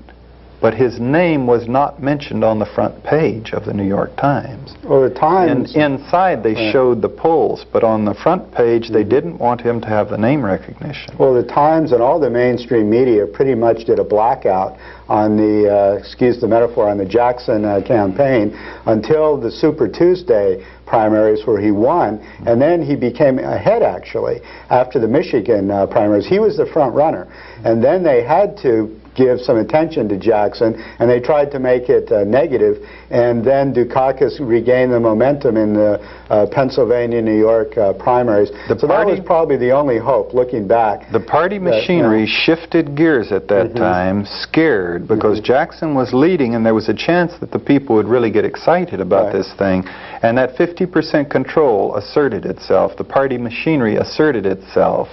but his name was not mentioned on the front page of the New York Times. Well, the Times... And inside they showed the polls, but on the front page they didn't want him to have the name recognition. Well, the Times and all the mainstream media pretty much did a blackout on the, excuse the metaphor, on the Jackson campaign until the Super Tuesday primaries where he won, and then he became ahead actually after the Michigan primaries. He was the front runner, and then they had to give some attention to Jackson, and they tried to make it negative, and then Dukakis regained the momentum in the Pennsylvania, New York primaries. So that was probably the only hope, looking back. The party machinery shifted gears at that time, scared, because Jackson was leading, and there was a chance that the people would really get excited about this thing, and that 50% control asserted itself. The party machinery asserted itself,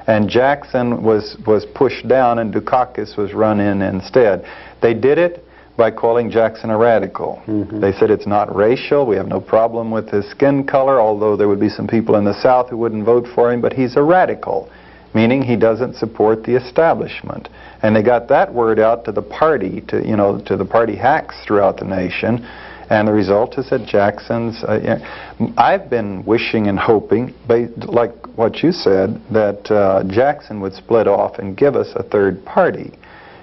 and Jackson was pushed down, and Dukakis was run in instead. They did it by calling Jackson a radical. They said it's not racial, we have no problem with his skin color, although there would be some people in the South who wouldn't vote for him, but he's a radical, meaning he doesn't support the establishment. And they got that word out to the party, to the party hacks throughout the nation. And the result is that Jackson's, I've been wishing and hoping, like what you said, that Jackson would split off and give us a third party.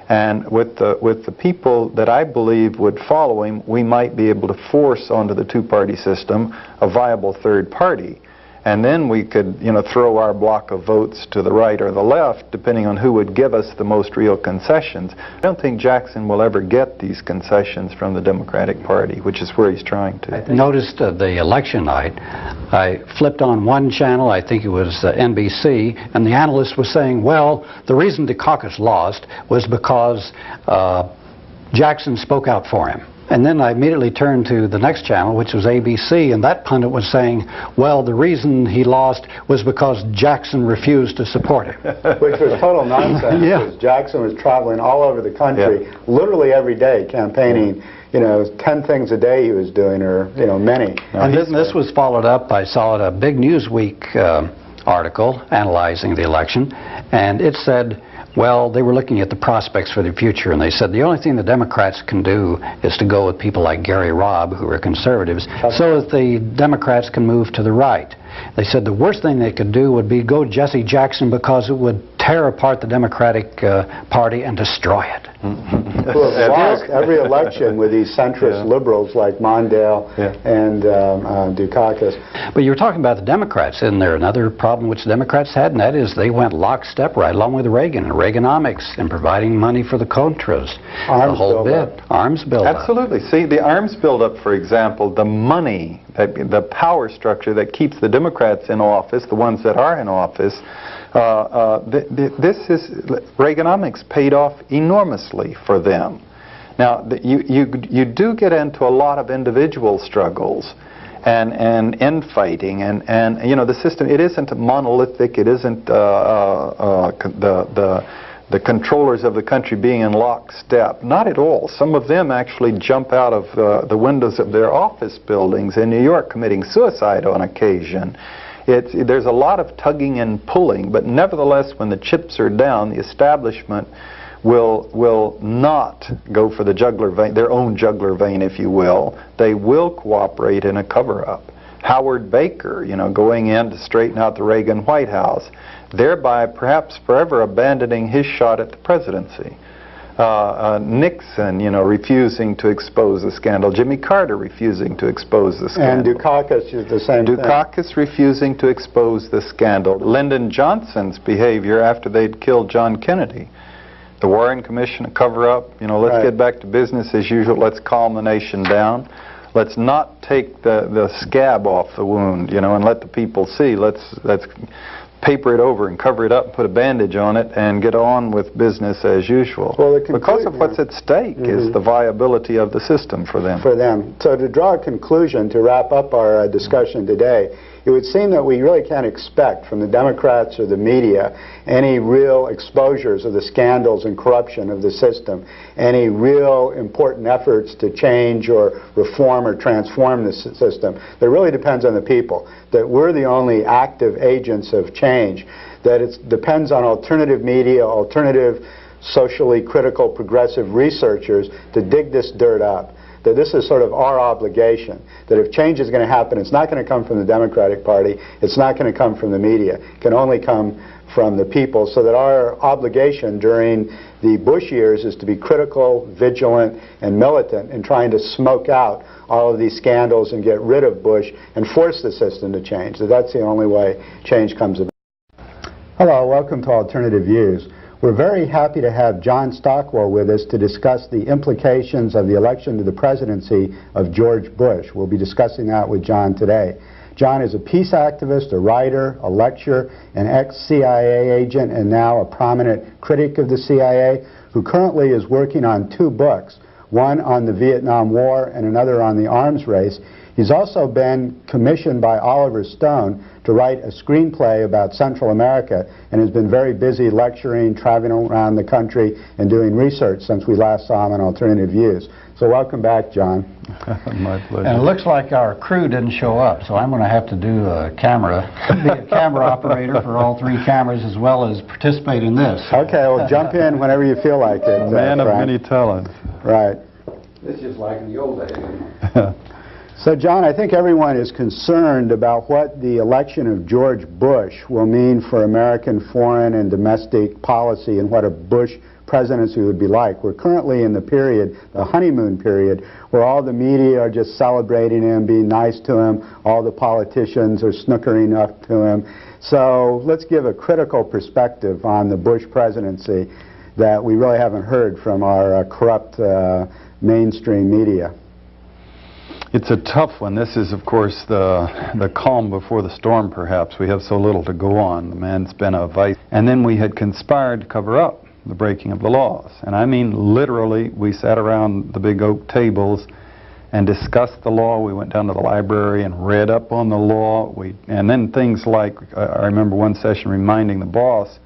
And with the people that I believe would follow him, we might be able to force onto the two-party system a viable third party. And then we could, throw our block of votes to the right or the left, depending on who would give us the most real concessions. I don't think Jackson will ever get these concessions from the Democratic Party, which is where he's trying to. I noticed the election night, I flipped on one channel, I think it was NBC, and the analyst was saying, well, the reason Dukakis lost was because Jackson spoke out for him. And then I immediately turned to the next channel, which was ABC, and that pundit was saying, well, the reason he lost was because Jackson refused to support him. Which was total nonsense, because Jackson was traveling all over the country, literally every day, campaigning. 10 things a day he was doing, or, many. And this was followed up, I saw a big Newsweek article analyzing the election, and it said, well, they were looking at the prospects for the future, and they said the only thing the Democrats can do is to go with people like Gary Robb, who are conservatives, so that the Democrats can move to the right. They said the worst thing they could do would be go Jesse Jackson, because it would tear apart the Democratic Party and destroy it. Who have lost every election with these centrist liberals like Mondale and Dukakis. But you were talking about the Democrats. Isn't there another problem which the Democrats had, and that is they went lockstep right along with Reagan and Reaganomics and providing money for the Contras. Arms the whole bit. Arms buildup. Absolutely. See, the arms buildup, for example, the money, the power structure that keeps the Democrats in office, the ones that are in office, Reaganomics paid off enormously for them. Now, you do get into a lot of individual struggles and infighting, and the system, it isn't monolithic, it isn't the controllers of the country being in lockstep. Not at all. Some of them actually jump out of the windows of their office buildings in New York committing suicide on occasion. There's a lot of tugging and pulling, but nevertheless, when the chips are down, the establishment will not go for the jugular vein, their own jugular vein, if you will. They will cooperate in a cover-up. Howard Baker, going in to straighten out the Reagan White House, thereby perhaps forever abandoning his shot at the presidency. Nixon, refusing to expose the scandal. Jimmy Carter refusing to expose the scandal. And Dukakis is the same thing. Dukakis refusing to expose the scandal. Lyndon Johnson's behavior after they'd killed John Kennedy. The Warren Commission, a cover-up. Let's get back to business as usual. Let's calm the nation down. Let's not take the scab off the wound, and let the people see. Let's paper it over and cover it up and put a bandage on it and get on with business as usual. Well, because of what's at stake is the viability of the system for them. So to draw a conclusion, to wrap up our discussion today, it would seem that we really can't expect from the Democrats or the media any real exposures of the scandals and corruption of the system, any real important efforts to change or reform or transform the system. That really depends on the people, that we're the only active agents of change, that it depends on alternative media, alternative socially critical progressive researchers to dig this dirt up. That this is sort of our obligation, that if change is going to happen, it's not going to come from the Democratic Party, it's not going to come from the media, it can only come from the people, so that our obligation during the Bush years is to be critical, vigilant, and militant in trying to smoke out all of these scandals and get rid of Bush and force the system to change. That that's the only way change comes about. Hello, welcome to Alternative Views. We're very happy to have John Stockwell with us to discuss the implications of the election to the presidency of George Bush. We'll be discussing that with John today. John is a peace activist, a writer, a lecturer, an ex-CIA agent, and now a prominent critic of the CIA, who currently is working on 2 books, one on the Vietnam War and another on the arms race. He's also been commissioned by Oliver Stone to write a screenplay about Central America and has been very busy lecturing, traveling around the country, and doing research since we last saw him on Alternative Views. So welcome back, John. My pleasure. And it looks like our crew didn't show up, so I'm going to have to do a camera, be a camera operator for all 3 cameras as well as participate in this. Okay, well jump in whenever you feel like it. Man of Frank. many talents. Right. This is like in the old days. So, John, I think everyone is concerned about what the election of George Bush will mean for American foreign and domestic policy and what a Bush presidency would be like. We're currently in the period, the honeymoon period, where all the media are just celebrating him, being nice to him, all the politicians are snookering up to him. So let's give a critical perspective on the Bush presidency that we really haven't heard from our corrupt mainstream media. It's a tough one. This is, of course, the calm before the storm, perhaps. We have so little to go on. The man's been a vice. And then we had conspired to cover up the breaking of the laws. And I mean literally, we sat around the big oak tables and discussed the law. We went down to the library and read up on the law. And then things like, I remember one session reminding the boss,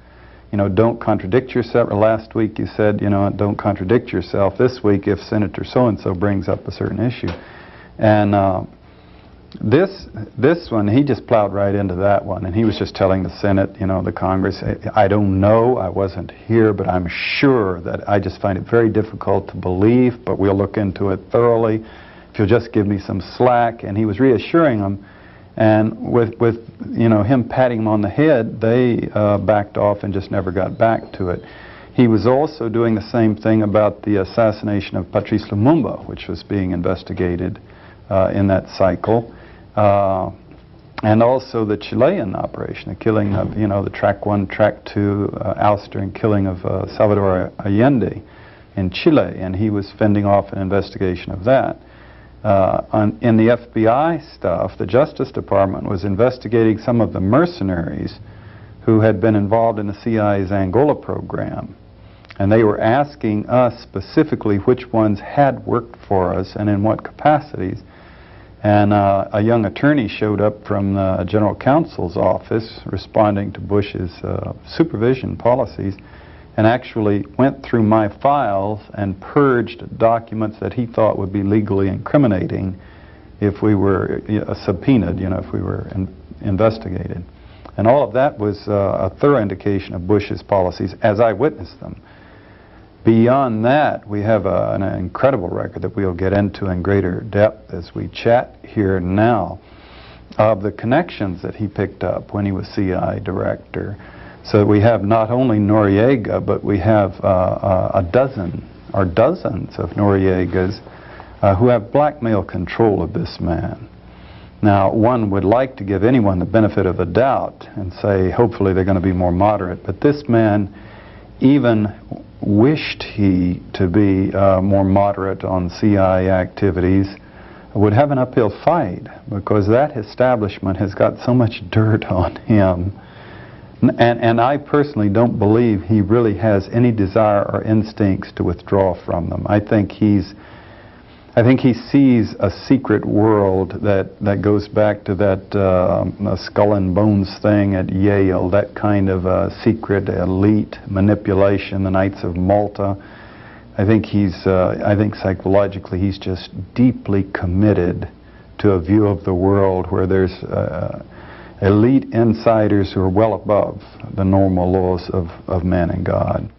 you know, don't contradict yourself. Last week you said, you know, don't contradict yourself. This week, if Senator so-and-so brings up a certain issue. And this one, he just plowed right into that one, and he was just telling the Senate, you know, the Congress, I don't know, I wasn't here, but I'm sure that I just find it very difficult to believe, but we'll look into it thoroughly if you'll just give me some slack. And he was reassuring them, and with you know, him patting him on the head, they backed off and just never got back to it. He was also doing the same thing about the assassination of Patrice Lumumba, which was being investigated in that cycle, and also the Chilean operation, the killing of, you know, the Track 1, Track 2 ouster and killing of Salvador Allende in Chile, and he was fending off an investigation of that. In the FBI stuff, the Justice Department was investigating some of the mercenaries who had been involved in the CIA's Angola program. And they were asking us specifically which ones had worked for us and in what capacities. And a young attorney showed up from the General Counsel's office responding to Bush's supervision policies and actually went through my files and purged documents that he thought would be legally incriminating if we were subpoenaed, you know, if we were investigated. And all of that was a thorough indication of Bush's policies as I witnessed them. Beyond that, we have an incredible record that we'll get into in greater depth as we chat here now of the connections that he picked up when he was CIA director. So we have not only Noriega, but we have a dozen or dozens of Noriegas who have blackmail control of this man. Now, one would like to give anyone the benefit of the doubt and say, hopefully they're going to be more moderate, but this man even wished he to be more moderate on CIA activities, would have an uphill fight because that establishment has got so much dirt on him. And I personally don't believe he really has any desire or instincts to withdraw from them. I think he sees a secret world that goes back to that skull and bones thing at Yale, that kind of secret elite manipulation, the Knights of Malta. I think psychologically he's just deeply committed to a view of the world where there's elite insiders who are well above the normal laws of man and God.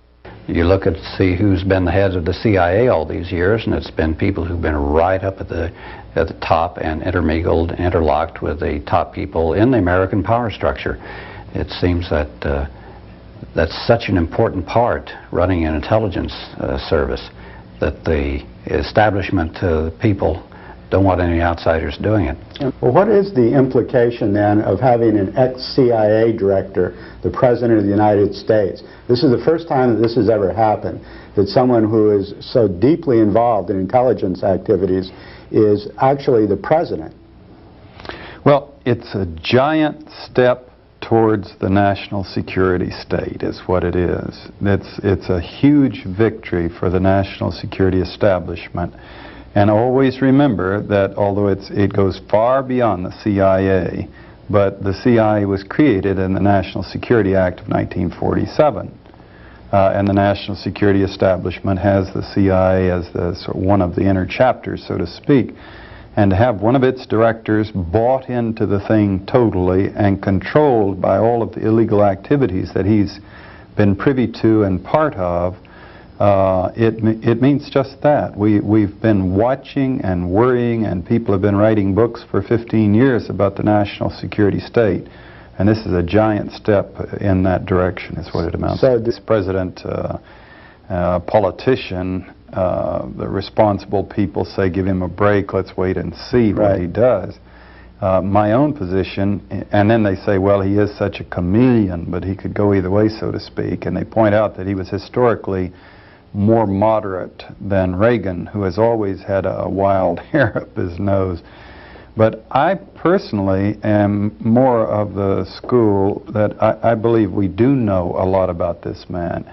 You look at see who's been the heads of the CIA all these years, and it's been people who've been right up at the top and intermingled, interlocked with the top people in the American power structure. It seems that that's such an important part, running an intelligence service, that the establishment people don't want any outsiders doing it. Well, what is the implication then of having an ex-CIA director, the President of the United States? This is the first time that this has ever happened, that someone who is so deeply involved in intelligence activities is actually the President. Well, it's a giant step towards the national security state is what it is. It's a huge victory for the national security establishment. And always remember that although it goes far beyond the CIA, but the CIA was created in the National Security Act of 1947. And the national security establishment has the CIA as one of the inner chapters, so to speak. And to have one of its directors bought into the thing totally and controlled by all of the illegal activities that he's been privy to and part of, it means just that. We've been watching and worrying, and people have been writing books for 15 years about the national security state. And this is a giant step in that direction, is what it amounts to. This president, politician, the responsible people say, give him a break, let's wait and see what he does. My own position, and then they say, well, he is such a chameleon, but he could go either way, so to speak. And they point out that he was historically more moderate than Reagan, who has always had a wild hair up his nose. But I personally am more of the school that I believe we do know a lot about this man.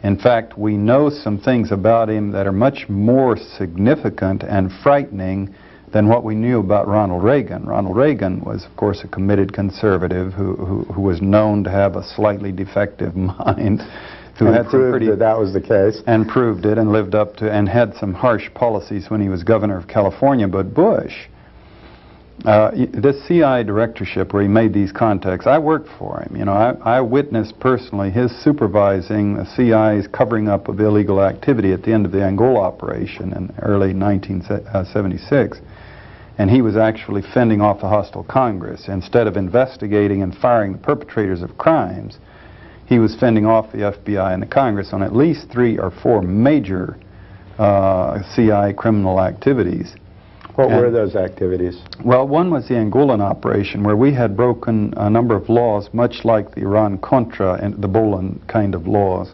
In fact, we know some things about him that are much more significant and frightening than what we knew about Ronald Reagan. Ronald Reagan was, of course, a committed conservative who was known to have a slightly defective mind, who had some pretty, that was the case, and proved it, and lived up to, and had some harsh policies when he was governor of California. But Bush, this CIA directorship where he made these contacts, I worked for him. You know, I witnessed personally his supervising the CIA's covering up of illegal activity at the end of the Angola operation in early 1976. And he was actually fending off the hostile Congress. Instead of investigating and firing the perpetrators of crimes, he was fending off the FBI and the Congress on at least 3 or 4 major CIA criminal activities. What were those activities? Well, one was the Angolan operation, where we had broken a number of laws, much like the Iran-Contra and the Bolan kind of laws.